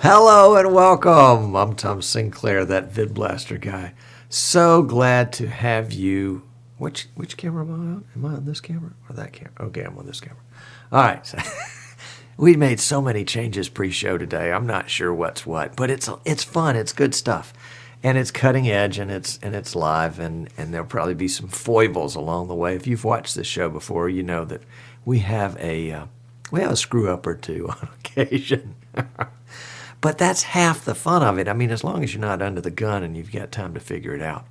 Hello and welcome. I'm Tom Sinclair, that VidBlaster guy. So glad to have you. Which camera am I on? Am I on this camera or that camera? Okay, I'm on this camera. All right. So we made so many changes pre-show today. I'm not sure what's what, but it's fun. It's good stuff, and it's cutting edge, and it's live, and there'll probably be some foibles along the way. If you've watched this show before, you know that we have a screw up or two on occasion. But that's half the fun of it. I mean, as long as you're not under the gun and you've got time to figure it out.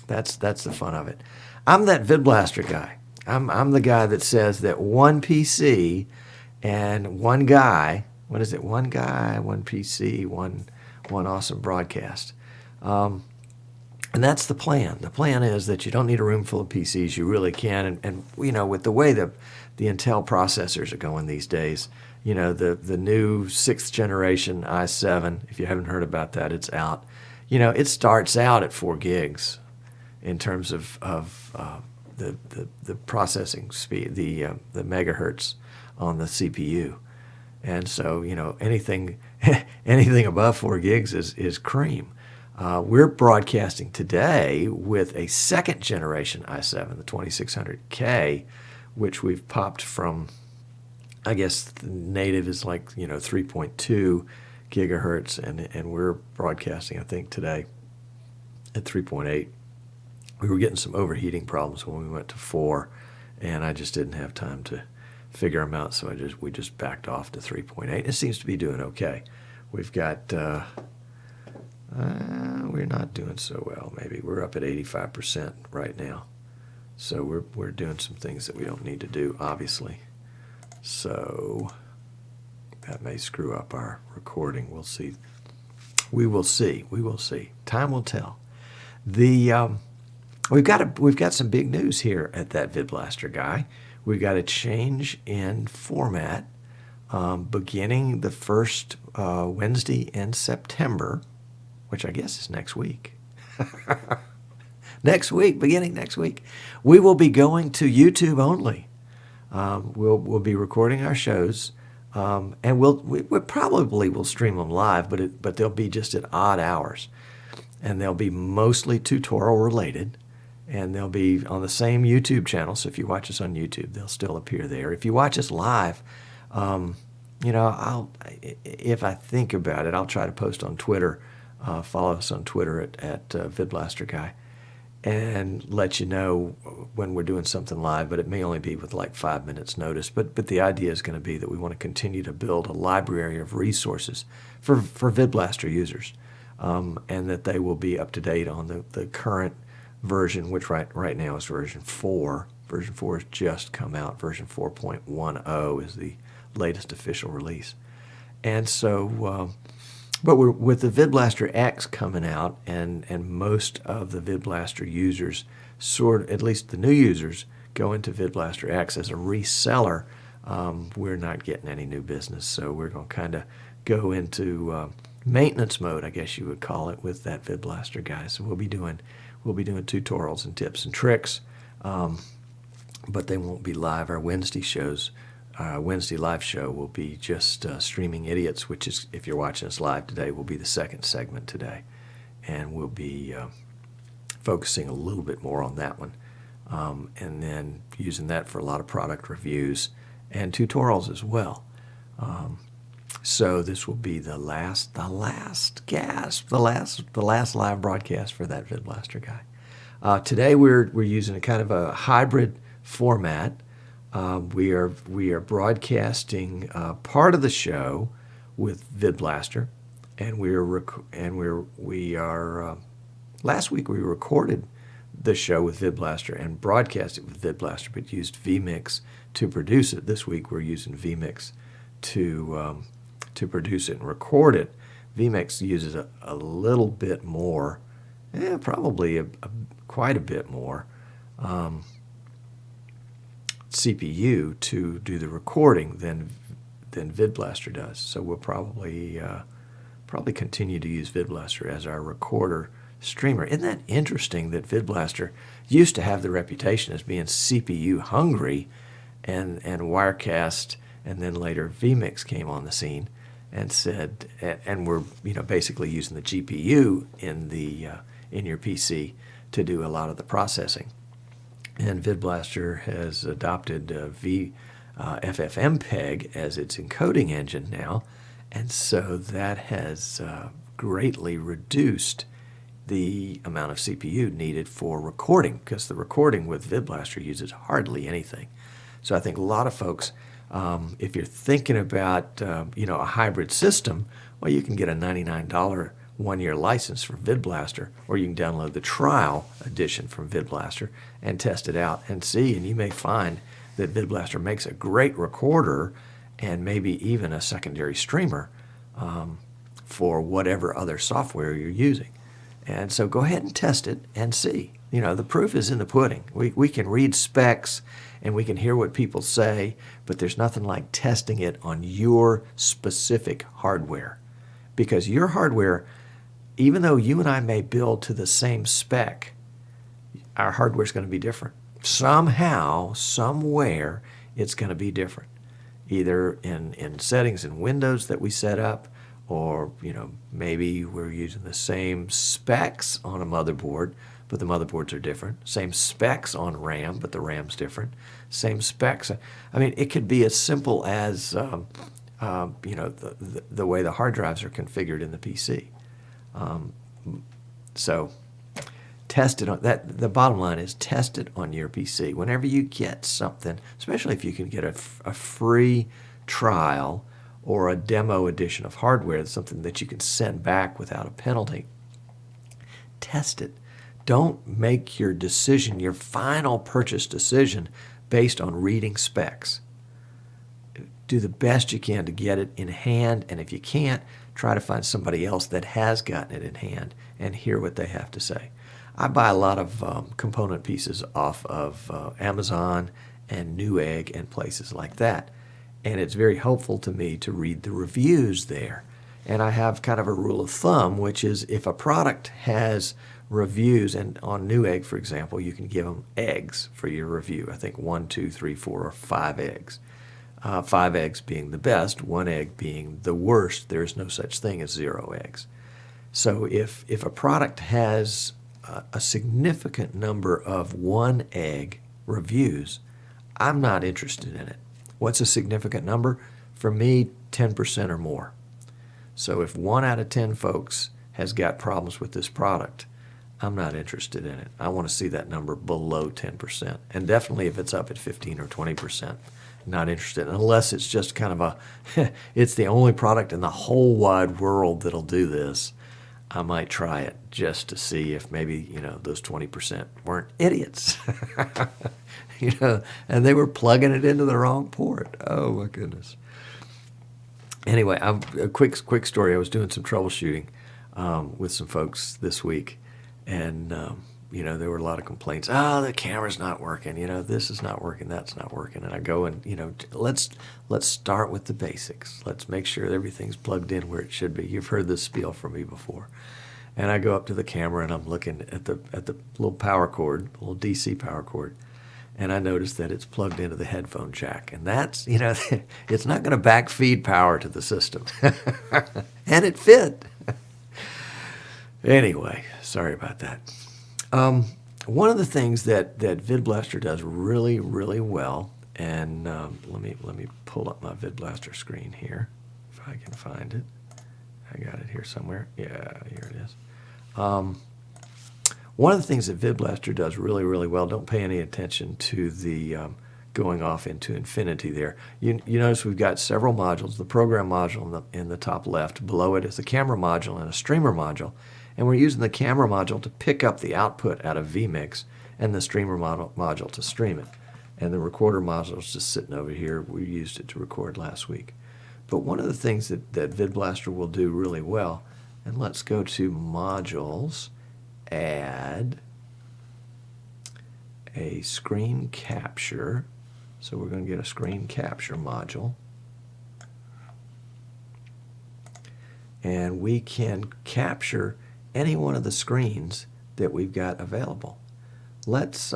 That's the fun of it. I'm that VidBlaster guy. I'm the guy that says that one PC and one guy, what is it? One guy, one PC, one awesome broadcast. And that's the plan. The plan is that you don't need a room full of PCs. You really can. And you know, with the way the Intel processors are going these days, you know, the new 6th generation i7, if you haven't heard about that, it's out. You know, it starts out at 4 gigs in terms of the processing speed, the megahertz on the CPU. And so, you know, anything above 4 gigs is cream. We're broadcasting today with a 2nd generation i7, the 2600K, which we've popped from, I guess the native is like, you know, 3.2 gigahertz, and we're broadcasting, I think, today at 3.8. We were getting some overheating problems when we went to 4, and I just didn't have time to figure them out, so we just backed off to 3.8. It seems to be doing okay. We've got, we're not doing so well, maybe. We're up at 85% right now. So we're doing some things that we don't need to do, obviously. So that may screw up our recording. We'll see. We will see. We will see. Time will tell. We've got some big news here at that VidBlaster guy. We've got a change in format beginning the first Wednesday in September, which I guess is next week. Beginning next week, we will be going to YouTube only. We'll be recording our shows, and we probably will stream them live, but they'll be just at odd hours, and they'll be mostly tutorial related, and they'll be on the same YouTube channel. So if you watch us on YouTube, they'll still appear there. If you watch us live, you know, if I think about it, I'll try to post on Twitter. Follow us on Twitter at VidBlaster Guy, and let you know when we're doing something live, but it may only be with like 5 minutes notice. But the idea is going to be that we want to continue to build a library of resources for VidBlaster users, and that they will be up to date on the current version, which right now is version 4. Version 4 has just come out. Version 4.10 is the latest official release. And so, but with the VidBlaster X coming out, and most of the VidBlaster users, at least the new users, go into VidBlaster X as a reseller, we're not getting any new business. So we're going to kind of go into maintenance mode, I guess you would call it, with that VidBlaster guy. So we'll be doing tutorials and tips and tricks, but they won't be live. Our Wednesday shows. Wednesday live show will be just Streaming Idiots, which is, if you're watching us live today, will be the 2nd segment today. And we'll be focusing a little bit more on that one. And then using that for a lot of product reviews and tutorials as well. So this will be the last live broadcast for that VidBlaster guy. Today we're using a kind of a hybrid format. We are broadcasting part of the show with VidBlaster, and last week we recorded the show with VidBlaster and broadcast it with VidBlaster, but used vMix to produce it. This week we're using vMix to produce it and record it. vMix uses a little bit more, probably quite a bit more CPU to do the recording than VidBlaster does. So we'll probably continue to use VidBlaster as our recorder streamer. Isn't that interesting that VidBlaster used to have the reputation as being CPU hungry, and Wirecast, and then later vMix came on the scene, and said, and we're basically using the GPU in your PC to do a lot of the processing. And VidBlaster has adopted FFmpeg as its encoding engine now, and so that has greatly reduced the amount of CPU needed for recording, because the recording with VidBlaster uses hardly anything. So I think a lot of folks, if you're thinking about a hybrid system, well, you can get a $99 one-year license from VidBlaster, or you can download the trial edition from VidBlaster and test it out and see, and you may find that VidBlaster makes a great recorder and maybe even a secondary streamer for whatever other software you're using. And so go ahead and test it and see. The proof is in the pudding. We can read specs and we can hear what people say, but there's nothing like testing it on your specific hardware. Because your hardware, even though you and I may build to the same spec, our hardware is going to be different. Somehow, somewhere, it's going to be different. Either in settings in Windows that we set up, or maybe we're using the same specs on a motherboard, but the motherboards are different. Same specs on RAM, but the RAM's different. Same specs. I mean, it could be as simple as the way the hard drives are configured in the PC. So test it on that. The bottom line is test it on your PC. Whenever you get something, especially if you can get a free trial or a demo edition of hardware, something that you can send back without a penalty, test it. Don't make your decision, your final purchase decision, based on reading specs. Do the best you can to get it in hand, and if you can't, try to find somebody else that has gotten it in hand and hear what they have to say. I buy a lot of component pieces off of Amazon and Newegg and places like that. And it's very helpful to me to read the reviews there. And I have kind of a rule of thumb, which is if a product has reviews, and on Newegg, for example, you can give them eggs for your review. I think 1, 2, 3, 4, or 5 eggs. 5 eggs being the best, 1 egg being the worst. There is no such thing as 0 eggs. So if a product has a significant number of 1 egg reviews, I'm not interested in it. What's a significant number? For me, 10% or more. So if 1 out of 10 folks has got problems with this product, I'm not interested in it. I want to see that number below 10%. And definitely if it's up at 15 or 20%, not interested. Unless it's just kind of it's the only product in the whole wide world that'll do this, I might try it just to see if maybe, those 20% weren't idiots. And they were plugging it into the wrong port. Oh, my goodness. Anyway, a quick story. I was doing some troubleshooting with some folks this week, and, there were a lot of complaints. The camera's not working. This is not working. That's not working. And I go and, let's start with the basics. Let's make sure everything's plugged in where it should be. You've heard this spiel from me before. And I go up to the camera and I'm looking at the little power cord, little DC power cord. And I noticed that it's plugged into the headphone jack. And that's, it's not going to backfeed power to the system. And it fit. Anyway, sorry about that. One of the things that VidBlaster does really, really well, and let me pull up my VidBlaster screen here, if I can find it. I got it here somewhere. Yeah, here it is. One of the things that VidBlaster does really, really well, don't pay any attention to the going off into infinity there. You notice we've got several modules. The program module in the top left. Below it is the camera module and a streamer module. And we're using the camera module to pick up the output out of vMix and the streamer module to stream it. And the recorder module is just sitting over here. We used it to record last week. But one of the things that VidBlaster will do really well, and let's go to modules, add a screen capture. So we're going to get a screen capture module. And we can capture any one of the screens that we've got available. Let's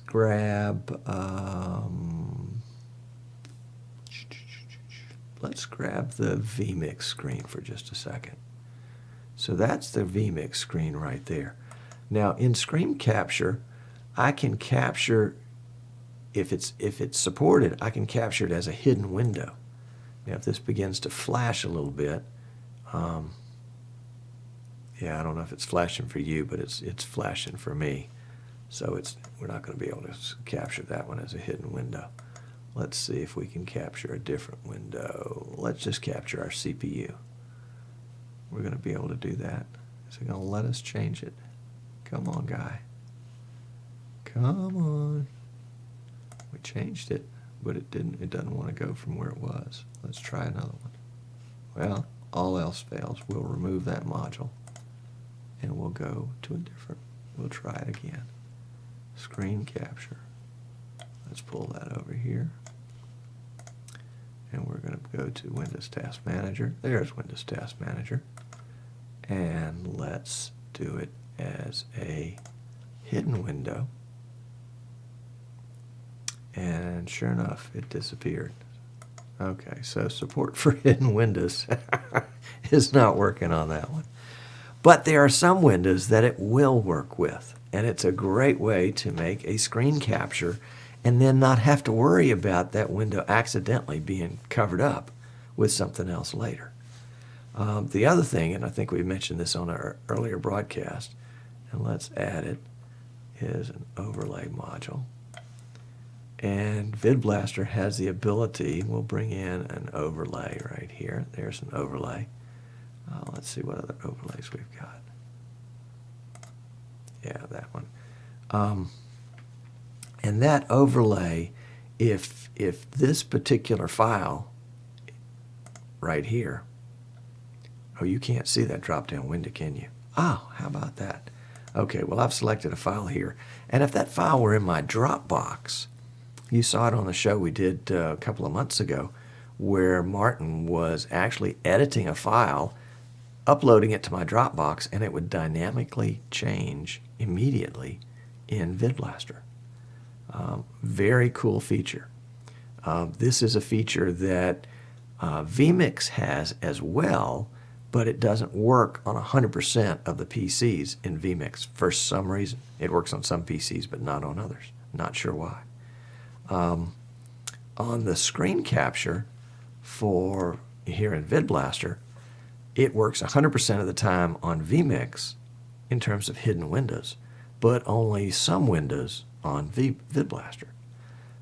grab let's grab the vMix screen for just a second. So that's the vMix screen right there. Now in screen capture, I can capture, if it's supported, I can capture it as a hidden window. Now if this begins to flash a little bit, yeah, I don't know if it's flashing for you, but it's flashing for me. So we're not going to be able to capture that one as a hidden window. Let's see if we can capture a different window. Let's just capture our CPU. We're going to be able to do that. Is it going to let us change it? Come on, guy. Come on. We changed it, but it doesn't want to go from where it was. Let's try another one. Well, all else fails. We'll remove that module and we'll go to a different, we'll try it again. Screen capture. Let's pull that over here. And we're going to go to Windows Task Manager. There's Windows Task Manager. And let's do it as a hidden window. And sure enough, it disappeared. Okay, so support for hidden windows is not working on that one. But there are some windows that it will work with. And it's a great way to make a screen capture and then not have to worry about that window accidentally being covered up with something else later. The other thing, and I think we mentioned this on our earlier broadcast, and let's add it, is an overlay module. And VidBlaster has the ability, we'll bring in an overlay right here. There's an overlay. Let's see what other overlays we've got. Yeah, that one. And that overlay, if this particular file right here, oh, you can't see that drop-down window, can you? Oh, how about that? Okay, well, I've selected a file here. And if that file were in my Dropbox, you saw it on the show we did a couple of months ago, where Martin was actually editing a file, uploading it to my Dropbox, and it would dynamically change immediately in VidBlaster. Very cool feature. This is a feature that vMix has as well, but it doesn't work on 100% of the PCs in vMix for some reason. It works on some PCs, but not on others. Not sure why. On the screen capture for here in VidBlaster, it works 100% of the time on vMix in terms of hidden windows, but only some windows on VidBlaster.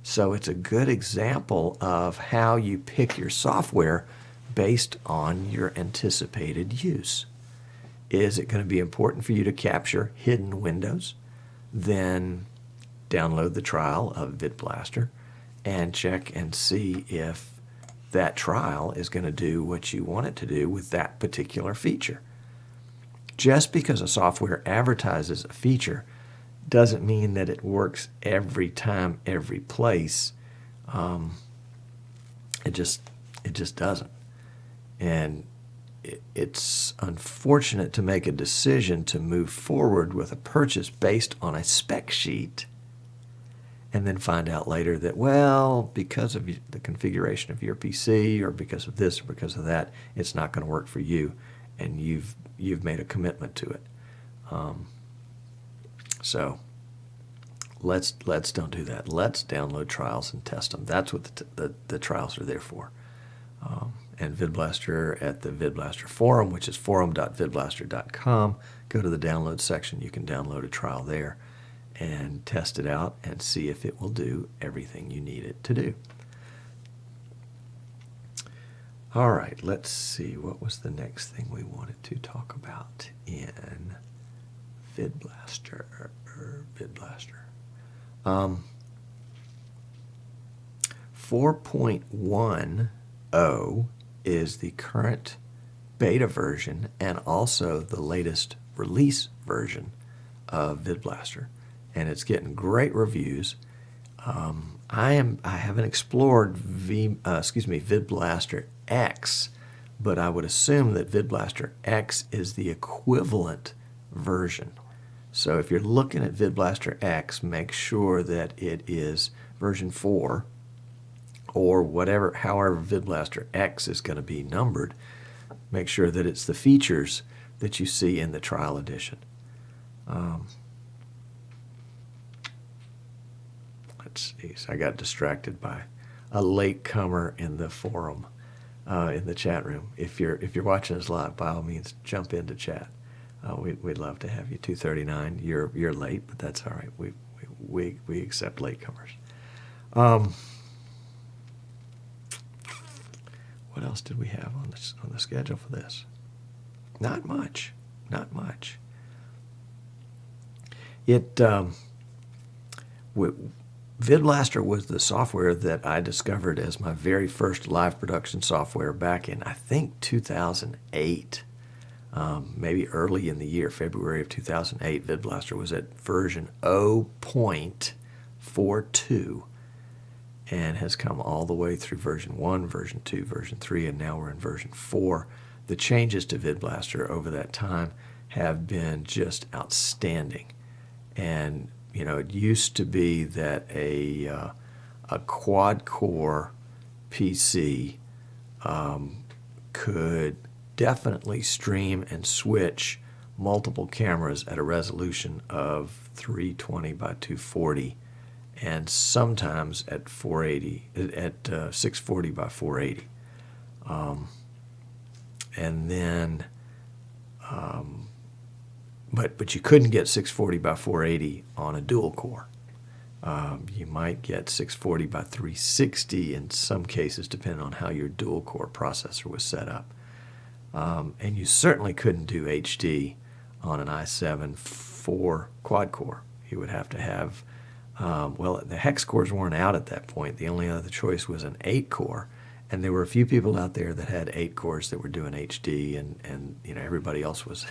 So it's a good example of how you pick your software based on your anticipated use. Is it going to be important for you to capture hidden windows? Then download the trial of VidBlaster and check and see if that trial is going to do what you want it to do with that particular feature. Just because a software advertises a feature doesn't mean that it works every time, every place. It just doesn't. And it's unfortunate to make a decision to move forward with a purchase based on a spec sheet and then find out later that, well, because of the configuration of your PC or because of this or because of that, it's not going to work for you, and you've made a commitment to it. So let's don't do that. Let's download trials and test them. That's what the trials are there for. And VidBlaster at the VidBlaster forum, which is forum.vidblaster.com, go to the download section. You can download a trial there and test it out and see if it will do everything you need it to do. All right, let's see. What was the next thing we wanted to talk about in VidBlaster? 4.10 is the current beta version and also the latest release version of VidBlaster, and it's getting great reviews. I haven't explored VidBlaster X, but I would assume that VidBlaster X is the equivalent version. So if you're looking at VidBlaster X, make sure that it is version 4 or whatever, however VidBlaster X is going to be numbered, make sure that it's the features that you see in the trial edition. Let's see. So I got distracted by a latecomer in the forum, in the chat room. If you're watching us live, by all means, jump into chat. We'd love to have you. 239. You're late, but that's all right. We accept latecomers. What else did we have on the schedule for this? Not much. Not much. VidBlaster was the software that I discovered as my very first live production software back in, I think, 2008. Maybe early in the year, February of 2008. VidBlaster was at version 0.42 and has come all the way through version 1, version 2, version 3, and now we're in version 4. The changes to VidBlaster over that time have been just outstanding. And it used to be that a quad-core PC could definitely stream and switch multiple cameras at a resolution of 320 by 240, and sometimes at 640 by 480. And then, but you couldn't get 640 by 480 on a dual core. You might get 640 by 360 in some cases, depending on how your dual core processor was set up. And you certainly couldn't do HD on an i7 4 quad core. You would have to have, the hex cores weren't out at that point. The only other choice was an 8 core. And there were a few people out there that had 8 cores that were doing HD, and everybody else was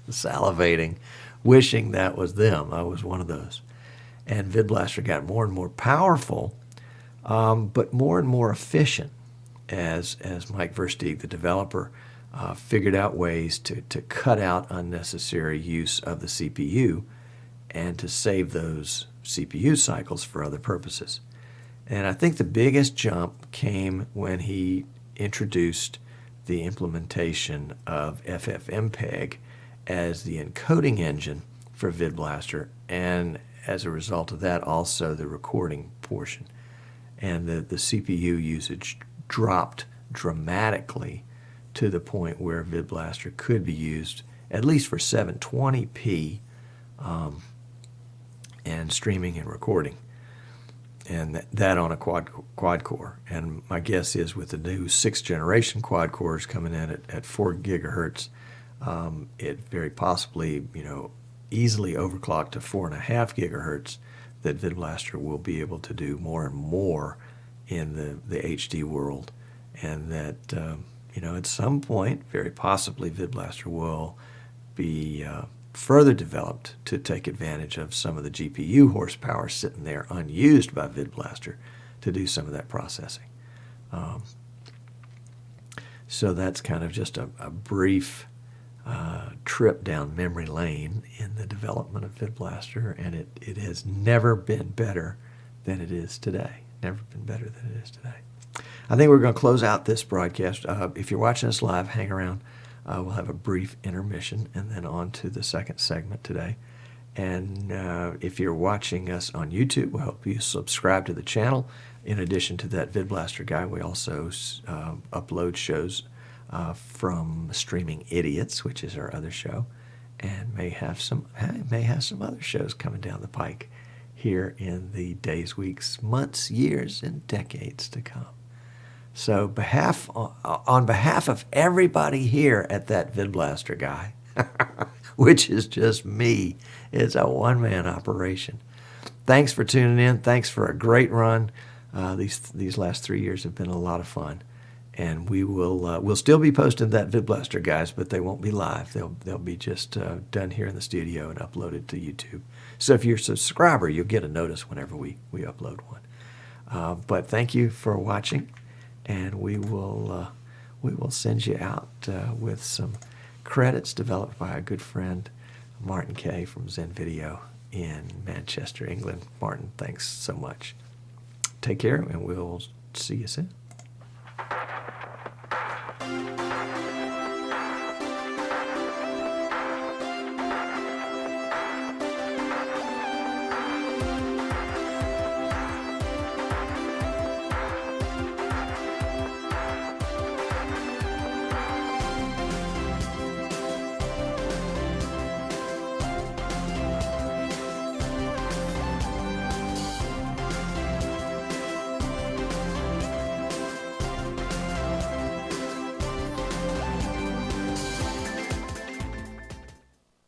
salivating, wishing that was them. I was one of those. And VidBlaster got more and more powerful, but more and more efficient as Mike Versteeg, the developer, figured out ways to cut out unnecessary use of the CPU and to save those CPU cycles for other purposes. And I think the biggest jump came when he introduced the implementation of FFmpeg as the encoding engine for VidBlaster, and as a result of that, also the recording portion. And the CPU usage dropped dramatically to the point where VidBlaster could be used, at least for 720p, and streaming and recording. And that on a quad core. And my guess is with the new 6th generation quad cores coming in at 4 gigahertz, it very possibly, easily overclocked to 4.5 gigahertz, that VidBlaster will be able to do more and more in the HD world. And that, at some point, very possibly, VidBlaster will be further developed to take advantage of some of the GPU horsepower sitting there unused by VidBlaster to do some of that processing. So that's kind of just a brief trip down memory lane in the development of VidBlaster, and it has never been better than it is today. Never been better than it is today. I think we're going to close out this broadcast. If you're watching us live, hang around. We'll have a brief intermission and then on to the second segment today. And if you're watching us on YouTube, we'll help you subscribe to the channel. In addition to That VidBlaster Guy, we also upload shows from Streaming Idiots, which is our other show, and may have some other shows coming down the pike here in the days, weeks, months, years, and decades to come. So on behalf of everybody here at That VidBlaster Guy, which is just me, it's a one-man operation. Thanks for tuning in. Thanks for a great run. These last 3 years have been a lot of fun. And we'll still be posting That VidBlaster Guys, but they won't be live. They'll be just done here in the studio and uploaded to YouTube. So if you're a subscriber, you'll get a notice whenever we upload one. But thank you for watching, and we will send you out with some credits developed by a good friend, Martin Kay from Zen Video in Manchester, England. Martin, thanks so much. Take care, and we'll See you soon.